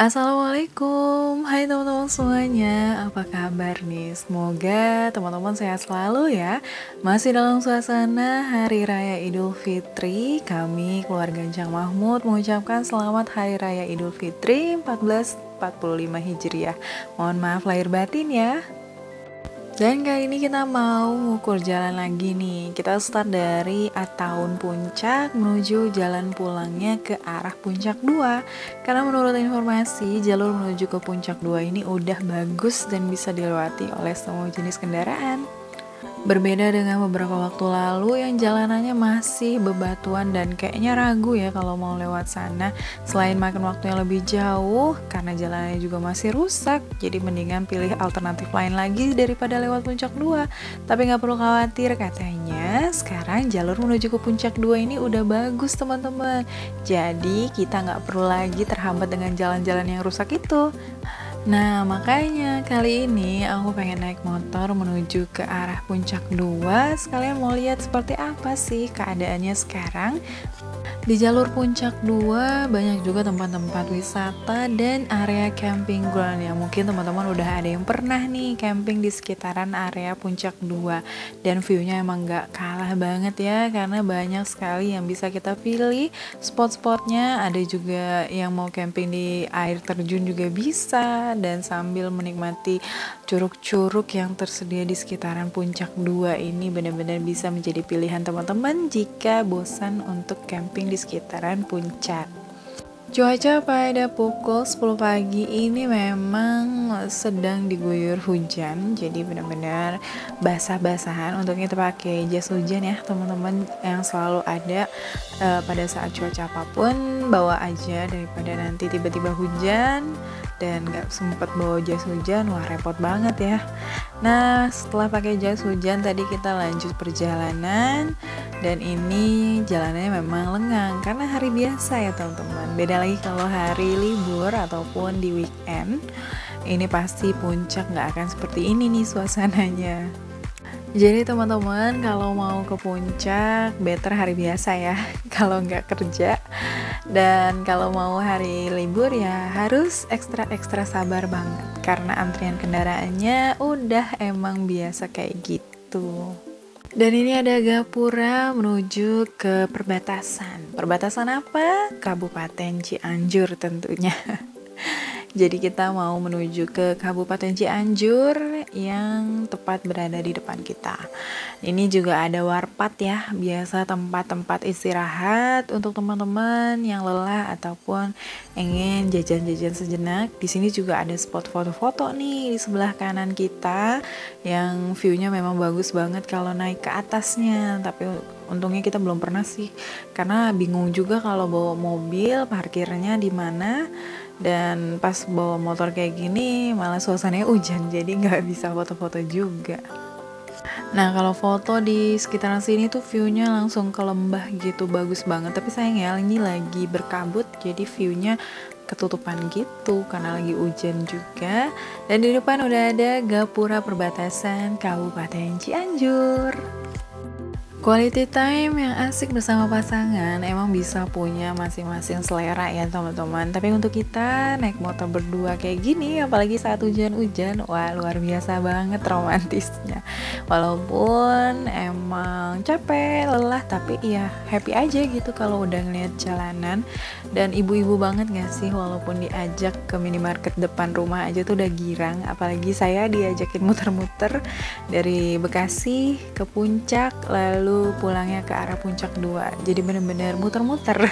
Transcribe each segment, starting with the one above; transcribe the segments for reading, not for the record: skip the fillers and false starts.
Assalamualaikum, hai teman-teman semuanya, apa kabar nih? Semoga teman-teman sehat selalu ya. Masih dalam suasana Hari Raya Idul Fitri, kami keluarga Encang Mahmud mengucapkan selamat Hari Raya Idul Fitri 1445 Hijriah. Mohon maaf lahir batin ya. Dan kali ini kita mau ngukur jalan lagi nih. Kita start dari Ataun Puncak menuju jalan pulangnya ke arah Puncak 2. Karena menurut informasi, jalur menuju ke Puncak 2 ini udah bagus dan bisa dilewati oleh semua jenis kendaraan. Berbeda dengan beberapa waktu lalu yang jalanannya masih bebatuan dan kayaknya ragu ya kalau mau lewat sana. Selain makan waktu yang lebih jauh, karena jalanannya juga masih rusak, jadi mendingan pilih alternatif lain lagi daripada lewat Puncak 2. Tapi nggak perlu khawatir, katanya sekarang jalur menuju ke Puncak 2 ini udah bagus teman-teman. Jadi kita nggak perlu lagi terhambat dengan jalan-jalan yang rusak itu. Nah, makanya kali ini aku pengen naik motor menuju ke arah Puncak 2. Sekalian mau lihat seperti apa sih keadaannya sekarang. Di jalur Puncak 2 banyak juga tempat-tempat wisata dan area camping ground ya. Mungkin teman-teman udah ada yang pernah nih camping di sekitaran area Puncak 2. Dan view-nya emang gak kalah banget ya, karena banyak sekali yang bisa kita pilih spot-spotnya. Ada juga yang mau camping di air terjun juga bisa, dan sambil menikmati curug-curug yang tersedia di sekitaran Puncak 2 ini benar-benar bisa menjadi pilihan teman-teman jika bosan untuk camping di sekitaran puncak. Cuaca pada pukul 10 pagi ini memang sedang diguyur hujan, jadi benar-benar basah-basahan. Untuk itu pakai jas hujan ya teman-teman yang selalu ada pada saat cuaca apapun, bawa aja daripada nanti tiba-tiba hujan dan gak sempet bawa jas hujan, wah repot banget ya. Nah, setelah pakai jas hujan tadi kita lanjut perjalanan, dan ini jalannya memang lengang karena hari biasa ya teman-teman. Beda lagi kalau hari libur ataupun di weekend, ini pasti puncak gak akan seperti ini nih suasananya. Jadi teman-teman kalau mau ke puncak better hari biasa ya kalau nggak kerja, dan kalau mau hari libur ya harus ekstra sabar banget karena antrian kendaraannya udah emang biasa kayak gitu. Dan ini ada gapura menuju ke perbatasan. Perbatasan apa? Kabupaten Cianjur tentunya. Jadi kita mau menuju ke Kabupaten Cianjur yang tepat berada di depan kita. Ini juga ada warpat ya, biasa tempat-tempat istirahat untuk teman-teman yang lelah ataupun ingin jajan-jajan sejenak. Di sini juga ada spot foto-foto nih di sebelah kanan kita yang view-nya memang bagus banget kalau naik ke atasnya. Tapi untungnya kita belum pernah sih, karena bingung juga kalau bawa mobil parkirnya di mana. Dan pas bawa motor kayak gini malah suasananya hujan, jadi nggak bisa foto-foto juga. Nah kalau foto di sekitaran sini tuh viewnya langsung ke lembah gitu, bagus banget. Tapi sayangnya ini lagi berkabut, jadi viewnya ketutupan gitu karena lagi hujan juga. Dan di depan udah ada gapura perbatasan Kabupaten Cianjur. Quality time yang asik bersama pasangan emang bisa punya masing-masing selera ya teman-teman. Tapi untuk kita naik motor berdua kayak gini, apalagi saat hujan-hujan, wah luar biasa banget romantisnya. Walaupun emang capek, lelah, tapi ya happy aja gitu kalau udah ngeliat jalanan. Dan ibu-ibu banget gak sih, walaupun diajak ke minimarket depan rumah aja tuh udah girang. Apalagi saya diajakin muter-muter dari Bekasi ke Puncak, lalu pulangnya ke arah Puncak 2. Jadi bener-bener muter-muter.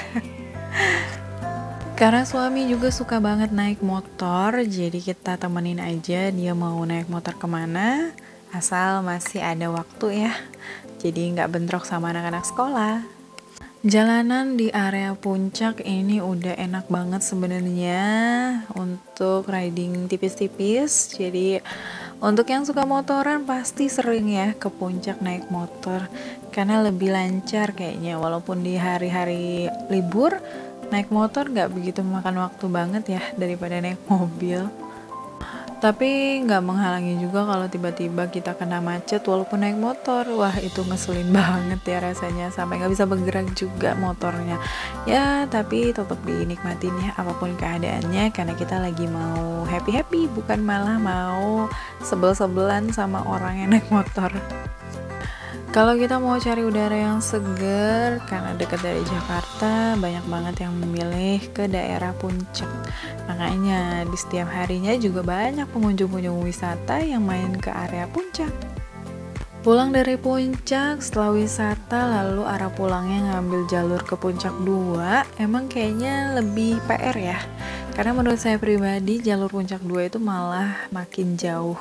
Karena suami juga suka banget naik motor, jadi kita temenin aja dia mau naik motor kemana, asal masih ada waktu ya. Jadi nggak bentrok sama anak-anak sekolah. Jalanan di area puncak ini udah enak banget sebenarnya untuk riding tipis-tipis. Jadi untuk yang suka motoran pasti sering ya ke puncak naik motor karena lebih lancar kayaknya. Walaupun di hari-hari libur naik motor gak begitu makan waktu banget ya daripada naik mobil. Tapi nggak menghalangi juga kalau tiba-tiba kita kena macet walaupun naik motor. Wah, itu ngeselin banget ya rasanya, sampai nggak bisa bergerak juga motornya. Ya, tapi tetap dinikmatin ya apapun keadaannya, karena kita lagi mau happy-happy, bukan malah mau sebel-sebelan sama orang yang naik motor. Kalau kita mau cari udara yang seger, karena dekat dari Jakarta, banyak banget yang memilih ke daerah Puncak. Makanya di setiap harinya juga banyak pengunjung-pengunjung wisata yang main ke area Puncak. Pulang dari Puncak, setelah wisata lalu arah pulangnya ngambil jalur ke Puncak 2, emang kayaknya lebih PR ya. Karena menurut saya pribadi jalur Puncak 2 itu malah makin jauh.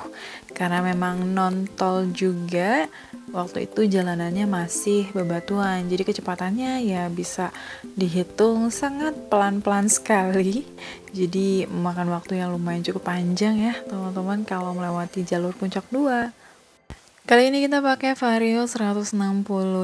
Karena memang non-tol juga, waktu itu jalanannya masih bebatuan. Jadi kecepatannya ya bisa dihitung sangat pelan-pelan sekali. Jadi memakan waktu yang lumayan cukup panjang ya teman-teman kalau melewati jalur Puncak 2. Kali ini kita pakai Vario 160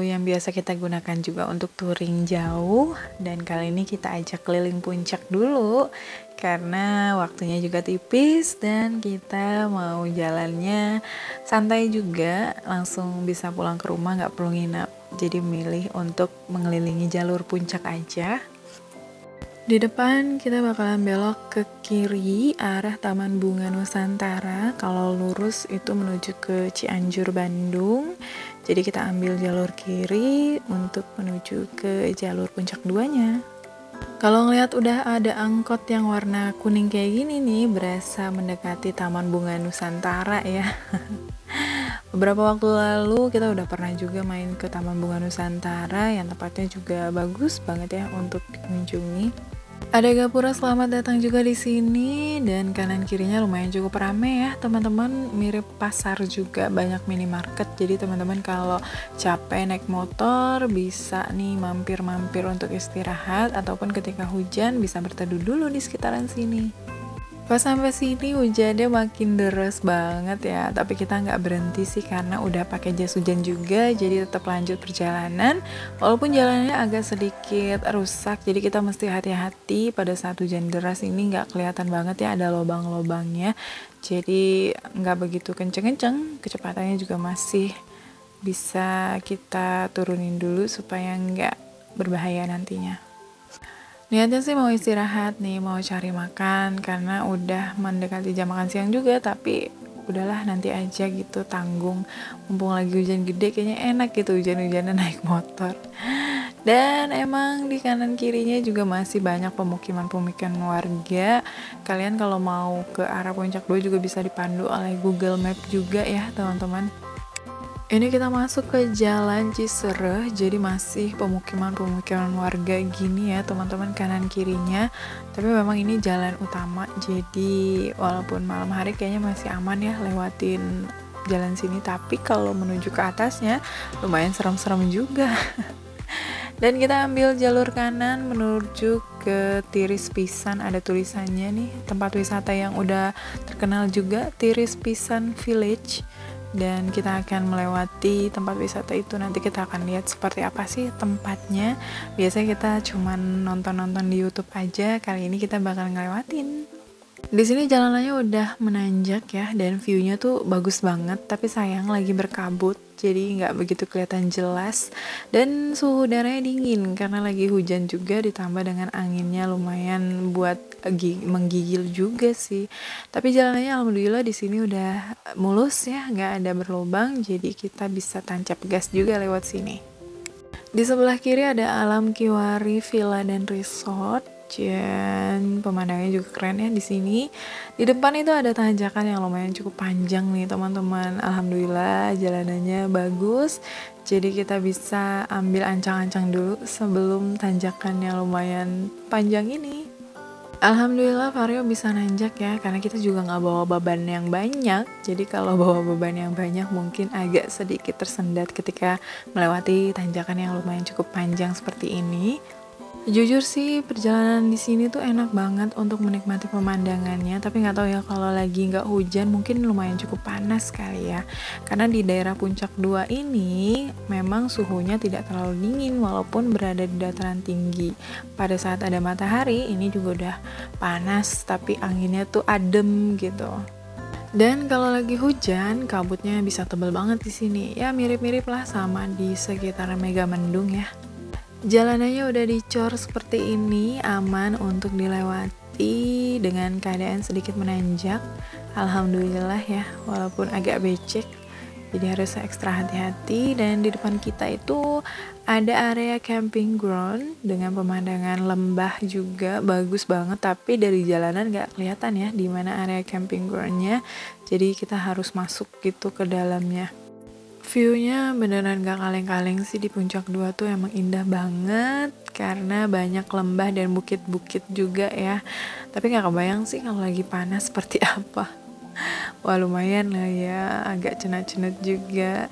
yang biasa kita gunakan juga untuk touring jauh, dan kali ini kita ajak keliling puncak dulu karena waktunya juga tipis dan kita mau jalannya santai juga, langsung bisa pulang ke rumah nggak perlu nginap. Jadi milih untuk mengelilingi jalur puncak aja. Di depan kita bakalan belok ke kiri arah Taman Bunga Nusantara. Kalau lurus itu menuju ke Cianjur, Bandung. Jadi kita ambil jalur kiri untuk menuju ke jalur puncak 2-nya. Kalau ngeliat udah ada angkot yang warna kuning kayak gini nih, berasa mendekati Taman Bunga Nusantara ya. Beberapa waktu lalu kita udah pernah juga main ke Taman Bunga Nusantara yang tempatnya juga bagus banget ya untuk dikunjungi. Ada gapura selamat datang juga di sini, dan kanan kirinya lumayan cukup rame ya teman-teman, mirip pasar juga, banyak minimarket. Jadi teman-teman kalau capek naik motor bisa nih mampir-mampir untuk istirahat, ataupun ketika hujan bisa berteduh dulu di sekitaran sini. Pas sampai sini hujannya makin deras banget ya, tapi kita nggak berhenti sih karena udah pakai jas hujan juga, jadi tetap lanjut perjalanan. Walaupun jalannya agak sedikit rusak, jadi kita mesti hati-hati pada saat hujan deras ini, nggak kelihatan banget ya ada lubang-lubangnya, jadi nggak begitu kenceng-kenceng, kecepatannya juga masih bisa kita turunin dulu supaya nggak berbahaya nantinya. Niatnya sih mau istirahat nih, mau cari makan karena udah mendekati jam makan siang juga, tapi udahlah nanti aja gitu, tanggung. Mumpung lagi hujan gede kayaknya enak gitu hujan-hujanan naik motor. Dan emang di kanan kirinya juga masih banyak pemukiman-pemukiman warga. Kalian kalau mau ke arah Puncak 2 juga bisa dipandu oleh Google Map juga ya teman-teman. Ini kita masuk ke Jalan Cisereh, jadi masih pemukiman-pemukiman warga gini ya teman-teman kanan kirinya. Tapi memang ini jalan utama, jadi walaupun malam hari kayaknya masih aman ya lewatin jalan sini. Tapi kalau menuju ke atasnya lumayan serem-serem juga. Dan kita ambil jalur kanan menuju ke Tiris Pisan, ada tulisannya nih, tempat wisata yang udah terkenal juga, Tiris Pisan Village. Dan kita akan melewati tempat wisata itu. Nanti kita akan lihat seperti apa sih tempatnya. Biasanya kita cuman nonton-nonton di YouTube aja, kali ini kita bakal ngelewatin. Di sini jalanannya udah menanjak ya, dan view-nya tuh bagus banget, tapi sayang lagi berkabut, jadi nggak begitu kelihatan jelas. Dan suhu udaranya dingin karena lagi hujan juga, ditambah dengan anginnya lumayan buat menggigil juga sih. Tapi jalanannya alhamdulillah di sini udah mulus ya, nggak ada berlubang, jadi kita bisa tancap gas juga lewat sini. Di sebelah kiri ada Alam Kiwari Villa dan Resort. Dan pemandangannya juga keren ya di sini. Di depan itu ada tanjakan yang lumayan cukup panjang nih teman-teman. Alhamdulillah jalanannya bagus. Jadi kita bisa ambil ancang-ancang dulu sebelum tanjakan yang lumayan panjang ini. Alhamdulillah Vario bisa nanjak ya, karena kita juga nggak bawa beban yang banyak. Jadi kalau bawa beban yang banyak mungkin agak sedikit tersendat ketika melewati tanjakan yang lumayan cukup panjang seperti ini. Jujur sih perjalanan di sini tuh enak banget untuk menikmati pemandangannya, tapi nggak tahu ya kalau lagi nggak hujan mungkin lumayan cukup panas kali ya. Karena di daerah Puncak 2 ini memang suhunya tidak terlalu dingin walaupun berada di dataran tinggi. Pada saat ada matahari ini juga udah panas, tapi anginnya tuh adem gitu. Dan kalau lagi hujan, kabutnya bisa tebel banget di sini. Ya mirip-mirip lah sama di sekitar Megamendung ya. Jalanannya udah dicor seperti ini, aman untuk dilewati dengan keadaan sedikit menanjak. Alhamdulillah ya, walaupun agak becek. Jadi harus ekstra hati-hati. Dan di depan kita itu ada area camping ground dengan pemandangan lembah juga bagus banget. Tapi dari jalanan gak kelihatan ya di mana area camping groundnya. Jadi kita harus masuk gitu ke dalamnya. View-nya beneran gak kaleng-kaleng sih di Puncak 2 tuh, emang indah banget karena banyak lembah dan bukit-bukit juga ya. Tapi gak kebayang sih kalau lagi panas seperti apa. Wah lumayan lah ya, agak cenut-cenut juga.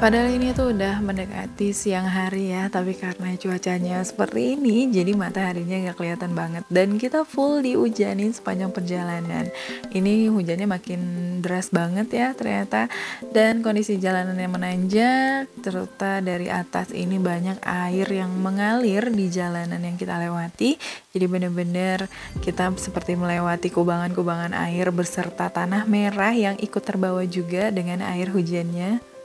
Padahal ini tuh udah mendekati siang hari ya, tapi karena cuacanya seperti ini, jadi mataharinya nggak kelihatan banget. Dan kita full dihujanin sepanjang perjalanan. Ini hujannya makin deras banget ya ternyata. Dan kondisi jalanan yang menanjak, serta dari atas ini banyak air yang mengalir di jalanan yang kita lewati. Jadi bener-bener kita seperti melewati kubangan-kubangan air beserta tanah merah yang ikut terbawa juga dengan air hujannya.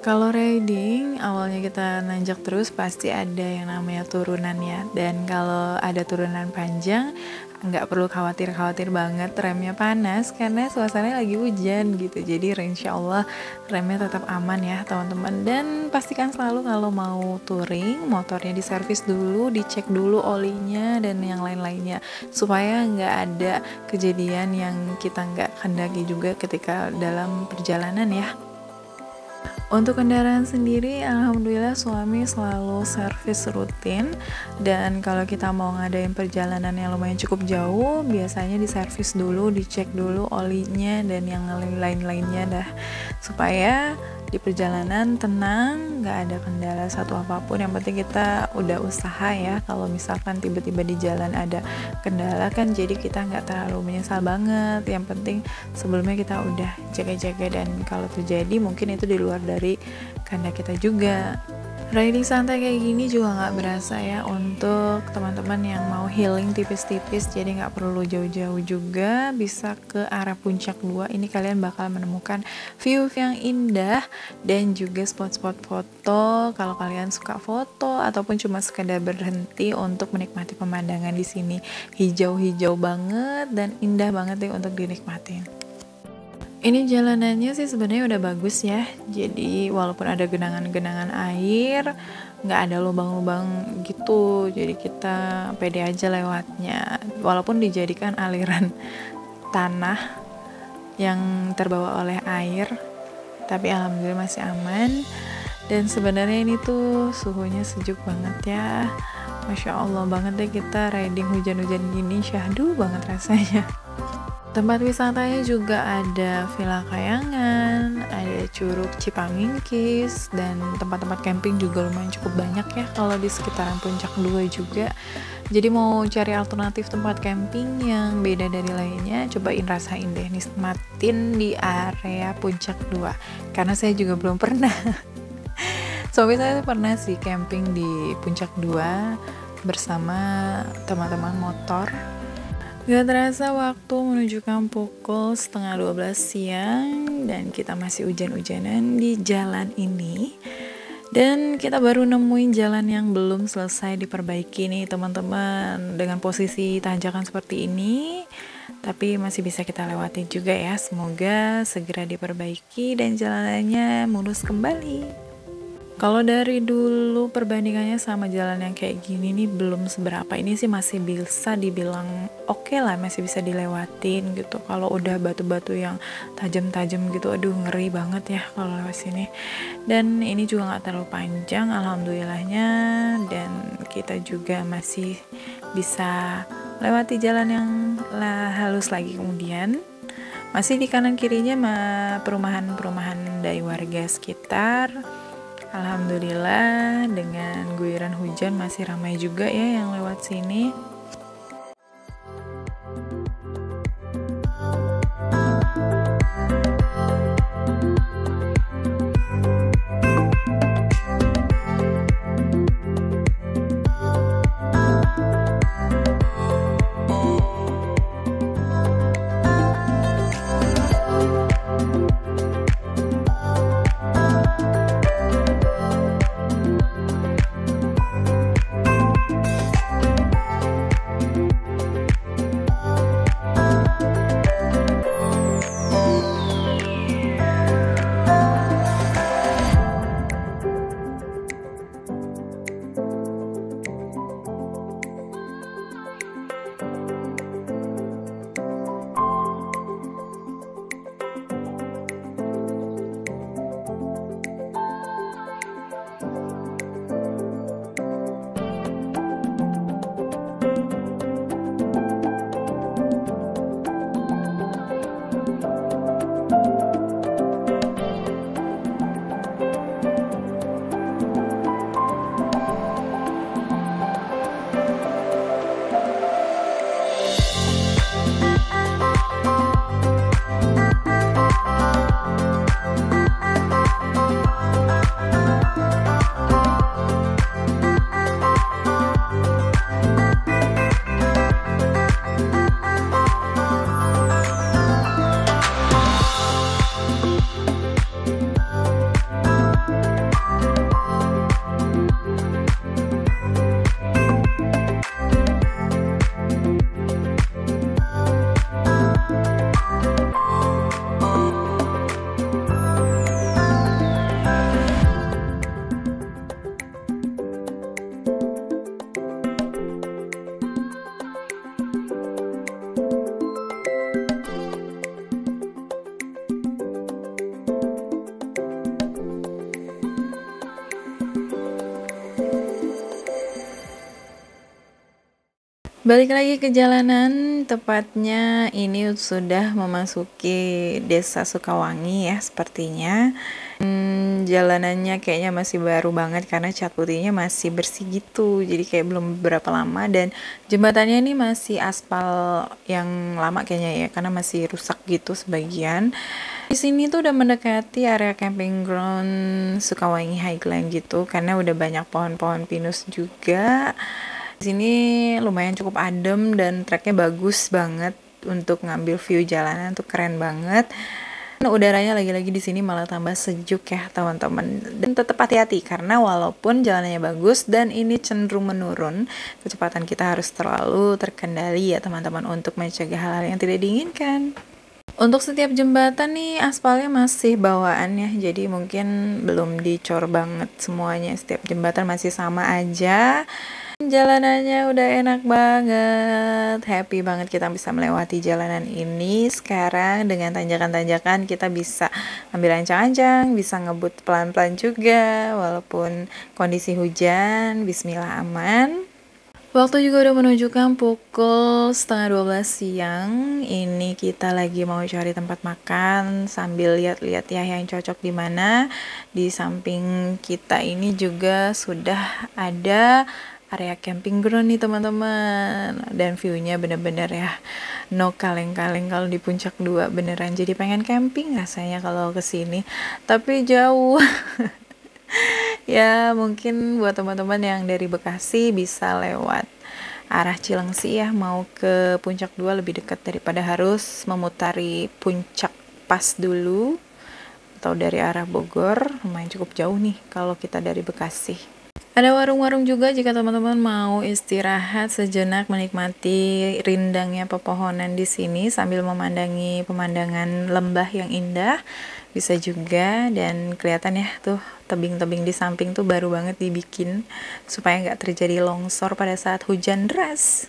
Kalau riding, awalnya kita nanjak terus pasti ada yang namanya turunan ya. Dan kalau ada turunan panjang, nggak perlu khawatir-khawatir banget remnya panas karena suasananya lagi hujan gitu. Jadi insya Allah remnya tetap aman ya teman-teman. Dan pastikan selalu kalau mau touring, motornya diservis dulu, dicek dulu olinya dan yang lain-lainnya. Supaya nggak ada kejadian yang kita nggak kendaki juga ketika dalam perjalanan ya. Untuk kendaraan sendiri, alhamdulillah suami selalu servis rutin. Dan kalau kita mau ngadain perjalanan yang lumayan cukup jauh, biasanya diservis dulu, dicek dulu olinya dan yang lain-lainnya dah, supaya di perjalanan tenang, nggak ada kendala satu apapun. Yang penting kita udah usaha ya. Kalau misalkan tiba-tiba di jalan ada kendala kan, jadi kita nggak terlalu menyesal banget. Yang penting sebelumnya kita udah jaga-jaga, dan kalau terjadi mungkin itu di luar dari kehendak kita juga. Riding santai kayak gini juga nggak berasa ya untuk teman-teman yang mau healing tipis-tipis, jadi nggak perlu jauh-jauh juga, bisa ke arah puncak 2. Ini kalian bakal menemukan view yang indah dan juga spot-spot foto kalau kalian suka foto ataupun cuma sekedar berhenti untuk menikmati pemandangan di sini. Hijau-hijau banget dan indah banget deh untuk dinikmatin. Ini jalanannya sih sebenarnya udah bagus ya. Jadi walaupun ada genangan-genangan air, nggak ada lubang-lubang gitu. Jadi kita pede aja lewatnya. Walaupun dijadikan aliran tanah yang terbawa oleh air, tapi alhamdulillah masih aman. Dan sebenarnya ini tuh suhunya sejuk banget ya. Masya Allah banget deh kita riding hujan-hujan gini, syahdu banget rasanya. Tempat wisatanya juga ada Villa Kayangan, ada Curug Cipamingkis, dan tempat-tempat camping juga lumayan cukup banyak ya kalau di sekitaran Puncak 2 juga. Jadi mau cari alternatif tempat camping yang beda dari lainnya, cobain rasain deh, nikmatin di area Puncak 2. Karena saya juga belum pernah. Suami saya pernah sih camping di Puncak 2 bersama teman-teman motor. Gak terasa waktu menunjukkan pukul 11:30 siang dan kita masih hujan-hujanan di jalan ini. Dan kita baru nemuin jalan yang belum selesai diperbaiki nih teman-teman, dengan posisi tanjakan seperti ini, tapi masih bisa kita lewatin juga ya. Semoga segera diperbaiki dan jalanannya mulus kembali. Kalau dari dulu perbandingannya sama jalan yang kayak gini nih belum seberapa. Ini sih masih bisa dibilang oke lah, masih bisa dilewatin gitu. Kalau udah batu-batu yang tajam-tajam gitu, aduh ngeri banget ya kalau lewat sini. Dan ini juga nggak terlalu panjang alhamdulillahnya, dan kita juga masih bisa lewati jalan yang halus lagi. Kemudian masih di kanan kirinya perumahan-perumahan dari warga sekitar. Alhamdulillah dengan guyuran hujan masih ramai juga ya yang lewat sini. Balik lagi ke jalanan, tepatnya ini sudah memasuki Desa Sukawangi ya sepertinya. Jalanannya kayaknya masih baru banget karena cat putihnya masih bersih gitu. Jadi kayak belum berapa lama, dan jembatannya ini masih aspal yang lama kayaknya ya, karena masih rusak gitu sebagian. Di sini tuh udah mendekati area camping ground Sukawangi Highland gitu, karena udah banyak pohon-pohon pinus juga. Di sini lumayan cukup adem dan treknya bagus banget untuk ngambil view jalanan tuh keren banget. Dan udaranya lagi-lagi di sini malah tambah sejuk ya teman-teman. Dan tetap hati-hati karena walaupun jalanannya bagus dan ini cenderung menurun, kecepatan kita harus terlalu terkendali ya teman-teman untuk mencegah hal-hal yang tidak diinginkan. Untuk setiap jembatan nih aspalnya masih bawaan ya, jadi mungkin belum dicor banget semuanya. Setiap jembatan masih sama aja. Jalanannya udah enak banget, happy banget kita bisa melewati jalanan ini sekarang. Dengan tanjakan-tanjakan kita bisa ambil ancang-ancang, bisa ngebut pelan-pelan juga walaupun kondisi hujan. Bismillah aman. Waktu juga udah menunjukkan pukul 11:30 siang. Ini kita lagi mau cari tempat makan sambil lihat-lihat ya yang cocok di mana. Di samping kita ini juga sudah ada area camping ground nih teman-teman, dan viewnya bener-bener ya no kaleng-kaleng kalau di Puncak 2, beneran jadi pengen camping rasanya kalau kesini, tapi jauh. Ya mungkin buat teman-teman yang dari Bekasi bisa lewat arah Cilengsi ya, mau ke Puncak 2 lebih dekat daripada harus memutari Puncak Pas dulu, atau dari arah Bogor lumayan cukup jauh nih kalau kita dari Bekasi. Ada warung-warung juga jika teman-teman mau istirahat sejenak menikmati rindangnya pepohonan di sini sambil memandangi pemandangan lembah yang indah. Bisa juga, dan kelihatan ya tuh tebing-tebing di samping tuh baru banget dibikin supaya nggak terjadi longsor pada saat hujan deras.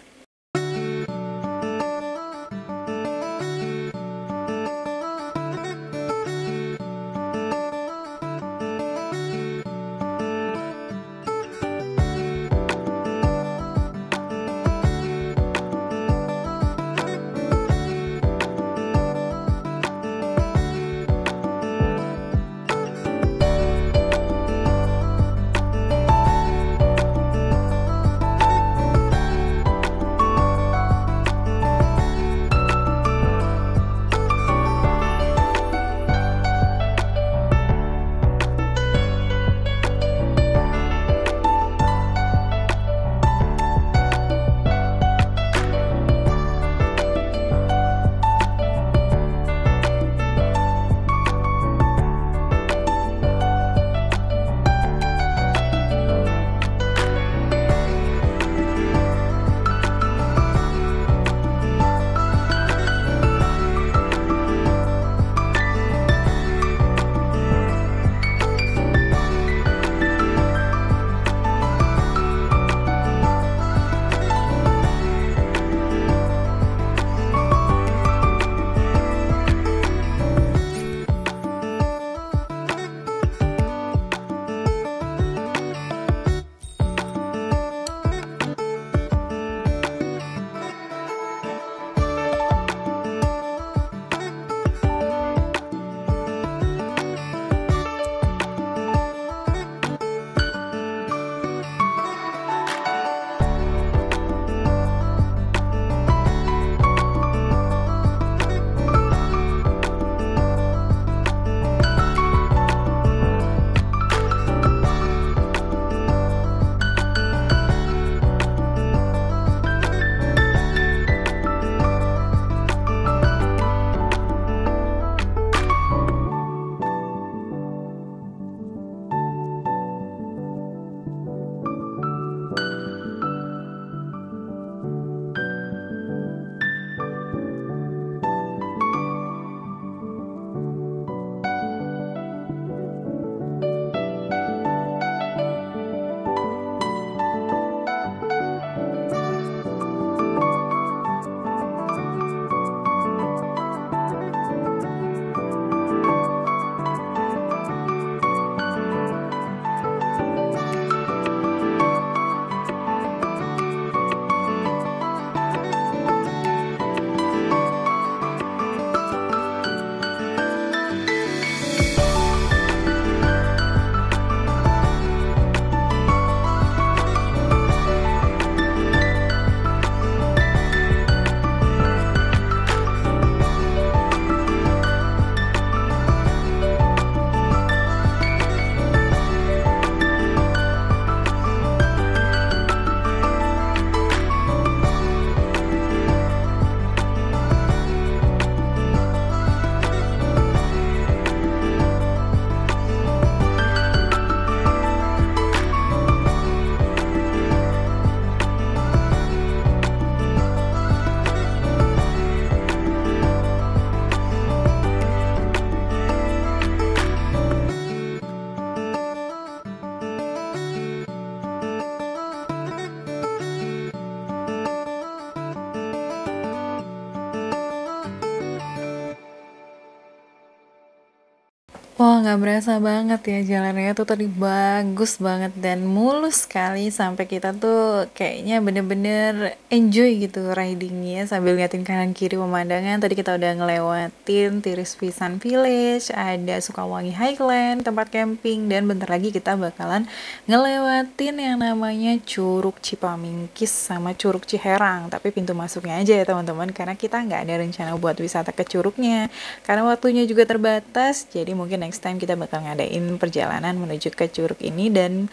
Wah, nggak berasa banget ya jalannya tuh tadi bagus banget dan mulus sekali sampai kita tuh kayaknya bener-bener enjoy gitu ridingnya sambil liatin kanan kiri pemandangan. Tadi kita udah ngelewatin Tiris Pisan Village, ada Sukawangi Highland, tempat camping, dan bentar lagi kita bakalan ngelewatin yang namanya Curug Cipamingkis sama Curug Ciherang. Tapi pintu masuknya aja ya teman-teman, karena kita nggak ada rencana buat wisata ke curugnya. Karena waktunya juga terbatas, jadi mungkin next time kita bakal ngadain perjalanan menuju ke curug ini dan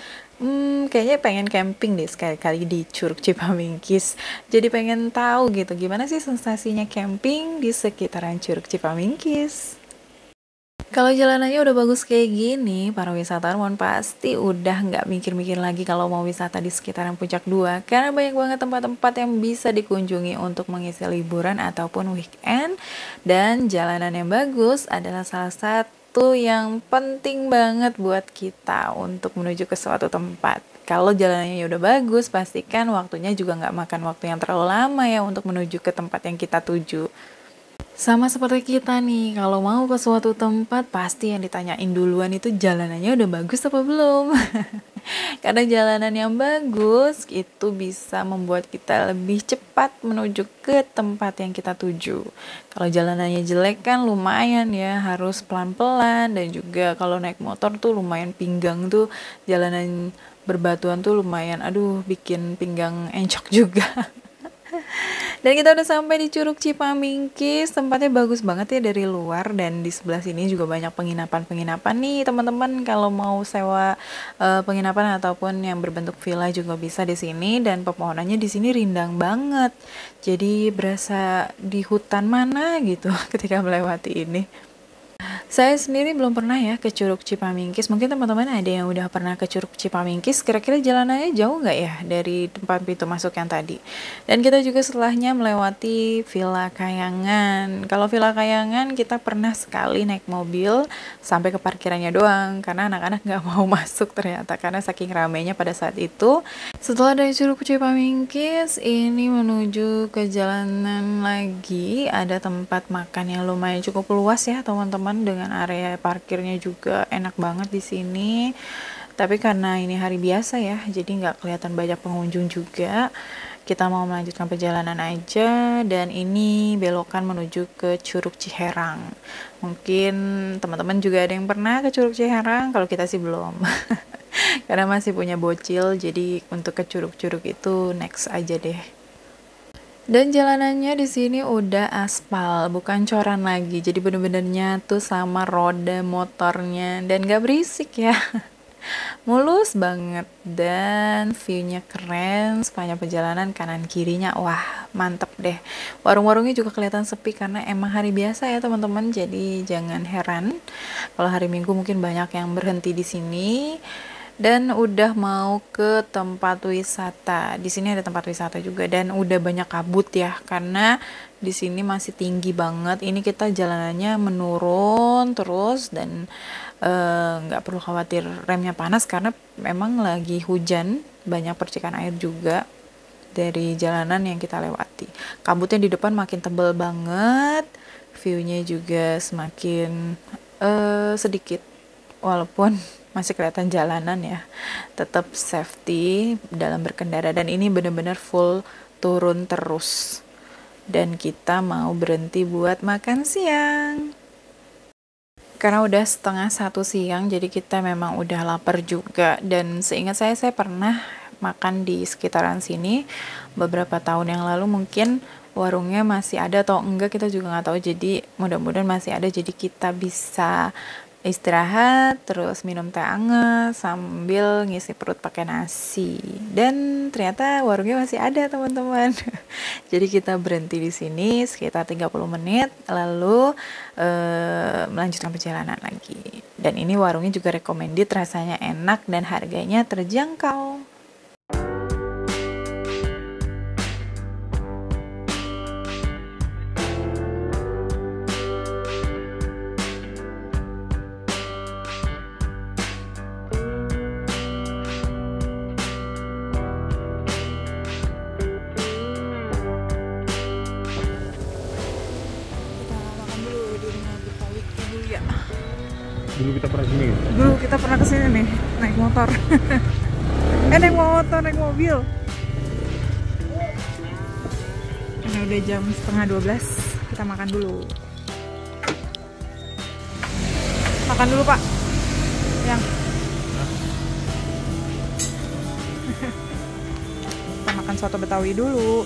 kayaknya pengen camping deh sekali-kali di Curug Cipamingkis. Jadi pengen tahu gitu gimana sih sensasinya camping di sekitaran Curug Cipamingkis. Kalau jalanannya udah bagus kayak gini, para wisatawan pasti udah nggak mikir-mikir lagi kalau mau wisata di sekitaran Puncak 2, karena banyak banget tempat-tempat yang bisa dikunjungi untuk mengisi liburan ataupun weekend, dan jalanan yang bagus adalah salah satu yang penting banget buat kita untuk menuju ke suatu tempat. Kalau jalanannya udah bagus, pastikan waktunya juga nggak makan waktu yang terlalu lama ya untuk menuju ke tempat yang kita tuju. Sama seperti kita nih, kalau mau ke suatu tempat pasti yang ditanyain duluan itu jalanannya udah bagus apa belum. Karena jalanan yang bagus itu bisa membuat kita lebih cepat menuju ke tempat yang kita tuju. Kalau jalanannya jelek kan lumayan ya, harus pelan-pelan, dan juga kalau naik motor tuh lumayan pinggang tuh, jalanan berbatuan tuh lumayan, aduh bikin pinggang encok juga. Dan kita udah sampai di Curug Cipamingkis, tempatnya bagus banget ya dari luar, dan di sebelah sini juga banyak penginapan-penginapan nih teman-teman. Kalau mau sewa penginapan ataupun yang berbentuk villa juga bisa di sini, dan pepohonannya di sini rindang banget. Jadi berasa di hutan mana gitu ketika melewati ini. Saya sendiri belum pernah ya ke Curug Cipamingkis. Mungkin teman-teman ada yang udah pernah ke Curug Cipamingkis. Kira-kira jalanannya jauh nggak ya dari tempat pintu masuk yang tadi? Dan kita juga setelahnya melewati Villa Kayangan. Kalau Villa Kayangan kita pernah sekali naik mobil sampai ke parkirannya doang, karena anak-anak nggak mau masuk ternyata karena saking ramainya pada saat itu. Setelah dari Curug Cipamingkis ini menuju ke jalanan lagi, ada tempat makan yang lumayan cukup luas ya teman-teman, dengan area parkirnya juga enak banget di sini. Tapi karena ini hari biasa ya, jadi nggak kelihatan banyak pengunjung juga. Kita mau melanjutkan perjalanan aja, dan ini belokan menuju ke Curug Ciherang. Mungkin teman-teman juga ada yang pernah ke Curug Ciherang, kalau kita sih belum. Karena masih punya bocil, jadi untuk ke curug-curug itu next aja deh. Dan jalanannya di sini udah aspal, bukan coran lagi. Jadi bener-bener nyatu sama roda motornya dan gak berisik ya. Mulus banget dan view-nya keren sepanjang perjalanan, kanan kirinya wah mantep deh. Warung-warungnya juga kelihatan sepi karena emang hari biasa ya teman-teman. Jadi jangan heran kalau hari Minggu mungkin banyak yang berhenti di sini. Dan udah mau ke tempat wisata. Di sini ada tempat wisata juga, dan udah banyak kabut ya karena di sini masih tinggi banget. Ini kita jalanannya menurun terus, dan nggak perlu khawatir remnya panas karena memang lagi hujan, banyak percikan air juga dari jalanan yang kita lewati. Kabutnya di depan makin tebal banget, view-nya juga semakin sedikit, walaupun masih kelihatan jalanan ya, tetap safety dalam berkendara. Dan ini benar-benar full turun terus, dan kita mau berhenti buat makan siang karena udah setengah 1 siang, jadi kita memang udah lapar juga. Dan seingat saya pernah makan di sekitaran sini beberapa tahun yang lalu. Mungkin warungnya masih ada atau enggak kita juga nggak tahu, jadi mudah-mudahan masih ada, jadi kita bisa istirahat terus minum teh anget sambil ngisi perut pakai nasi. Dan ternyata warungnya masih ada teman-teman. Jadi kita berhenti di sini sekitar 30 menit lalu melanjutkan perjalanan lagi. Dan ini warungnya juga recommended, rasanya enak dan harganya terjangkau. Dulu Dulu kita pernah sini. Dulu kita pernah kesini nih, naik motor. Naik mobil. Karena udah jam 11:30, kita makan dulu. Makan dulu, Pak. Yang kita makan soto Betawi dulu.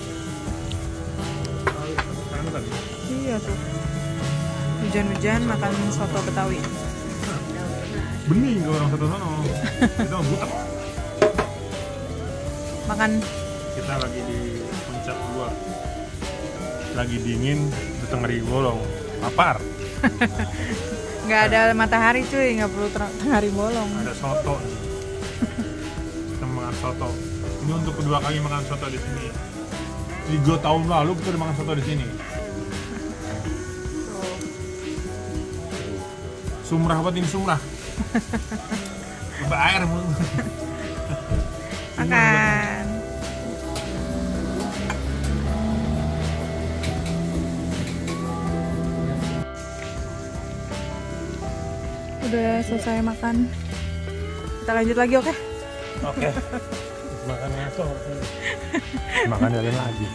Iya tuh. Hujan-hujan makan soto Betawi. Bening ke orang satu sana. Kita butek. Makan. Kita lagi di puncak 2. Lagi dingin, di tengah bolong. Lapar. Nggak ada matahari cuy, nggak perlu matahari bolong. Ada soto. Kita makan soto. Ini untuk kedua kali makan soto di sini. 3 tahun lalu kita udah makan soto di sini. Sumrah buat ini sumrah. Coba air mulu. Makan. Udah selesai makan. Kita lanjut lagi, oke? Oke. Makan ngaso. Makan lagi.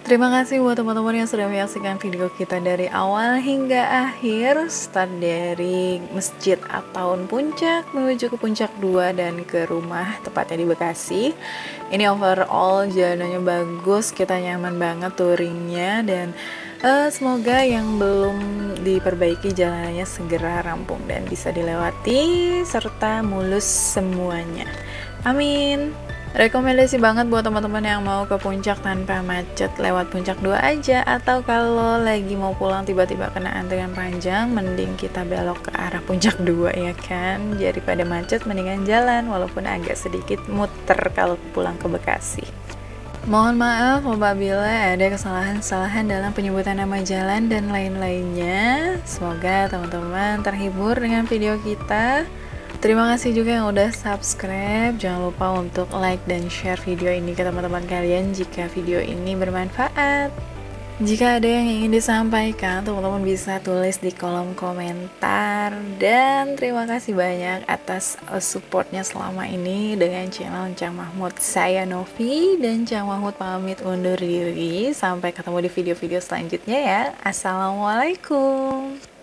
Terima kasih buat teman-teman yang sudah menyaksikan video kita dari awal hingga akhir, start dari masjid At-Taun Puncak menuju ke Puncak 2 dan ke rumah tepatnya di Bekasi. Ini overall jalanannya bagus, kita nyaman banget touringnya, dan semoga yang belum diperbaiki jalanannya segera rampung dan bisa dilewati serta mulus semuanya. Amin. Rekomendasi banget buat teman-teman yang mau ke puncak tanpa macet, lewat Puncak 2 aja, atau kalau lagi mau pulang tiba-tiba kena antrian panjang, mending kita belok ke arah Puncak 2 ya kan. Daripada macet mendingan jalan walaupun agak sedikit muter kalau pulang ke Bekasi. Mohon maaf apabila ada kesalahan-kesalahan dalam penyebutan nama jalan dan lain-lainnya. Semoga teman-teman terhibur dengan video kita. Terima kasih juga yang udah subscribe. Jangan lupa untuk like dan share video ini ke teman-teman kalian jika video ini bermanfaat. Jika ada yang ingin disampaikan, teman-teman bisa tulis di kolom komentar. Dan terima kasih banyak atas supportnya selama ini dengan channel Cang Mahmud. Saya Novi dan Cang Mahmud pamit undur diri. Sampai ketemu di video-video selanjutnya ya. Assalamualaikum.